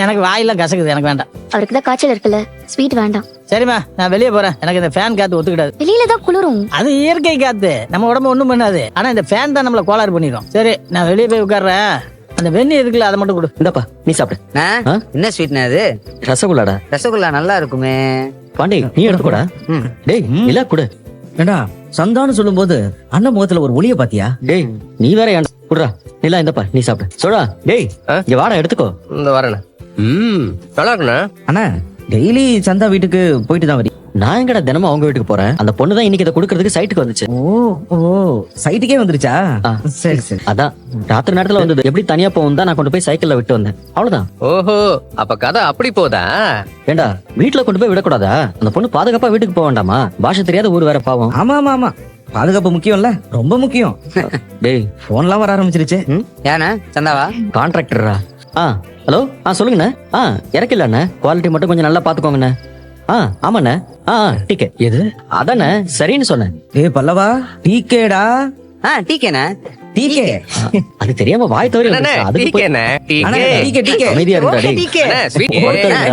எனக்கு வாயில கசக்குது, எனக்கு வேண்டாம். அவருக்கு தான் காய்ச்சல் இருக்குல்ல, ஸ்வீட் வேண்டாம். சரிம்மா, நான் வெளியே போறேன். எனக்கு இந்த ஃபேன் காத்து ஒத்துக்கிடாது. வெளியில தான் குளிரும். அது இயற்கை காத்து, நம்ம உடம்பு ஒண்ணும் பண்ணாது. ஆனா இந்த ஃபேன் தான் நம்மள கோளாறு பண்ணிடும். சரி, நான் வெளியே போய் உட்கார்றேன். அந்த வெண்ணி இருக்குல்ல, அதை மட்டும் கொடு. இந்தப்பா நீ சாப்பிடு. என்ன ஸ்வீட்னா அது? ரசகுல்லாடா. ரசகுல்லா நல்லா இருக்குமே. பாண்டி நீ எடுத்துக்கூடா. டேய் இல்ல குடு. ஏண்டா சந்தான்னு சொல்லும் போது அண்ணன் முகத்துல ஒரு ஒளிய பாத்தியா? டேய் நீ வேற ஏன் குடுறா. இல்ல இந்தப்பா நீ சாப்பிடு. சொல்றா. டேய் இங்க வாடா எடுத்துக்கோ. இந்த வரேண்ணே. நல்லா இருக்குண்ணே. அண்ணா டெய்லி சந்தா வீட்டுக்கு போயிட்டு தான் வரி. நான் எங்கடா தினமும் அவங்க வீட்டுக்கு போறேன். அந்த பொண்ணு தான் இன்னைக்கு இதை கொடுக்கறதுக்கு சைட்டுக்கு வந்துச்சு. ஓ சைட்டுக்கே வந்துருச்சா? ஆ. சரி சரி. அதான் ராத்திரி நேரத்துல வந்தது. எப்படி தனியா போகும் தான் நான் கொண்டு போய் சைக்கிள்ல விட்டு வந்தேன். அவ்வளவுதான். ஓஹோ, அப்ப கதை அப்படி போதா? ஏண்டா வீட்டுல கொண்டு போய் விடக்கூடாதா? அந்த பொண்ணு பாதுகாப்பா வீட்டுக்கு போக வேண்டாமா? பாஷை தெரியாத ஊர் வேற பாவம். ஆமா ஆமா ஆமா, பாதுகாப்பு முக்கியம்ல, ரொம்ப முக்கியம். டேய் போன்லாம் வர ஆரம்பிச்சிருச்சு. ஏண்ணா சந்தாவா? கான்ட்ராக்டரா? ஹலோ சொல்லுங்கண்ணே. இறக்கலண்ணே, குவாலிட்டி மட்டும் கொஞ்சம் நல்லா பாத்துக்கோங்கண்ணே. ஆமாண்ணே. டிக்கெட் எது? அதானே சரின்னு சொன்னேன். ஏய் பல்லவா, டிகேடா? டீக்கேண்ணா. டிகே அது தெரியாம வாய் தவறி அண்ணே, வந்துருச்சு. அதுக்கு போய் டீக்கேண்ணே, டீக்கே. டிகே டிகே அமைதியா இருந்தா டேய். அண்ணே, ஸ்வீட். ஒருத்தருடா.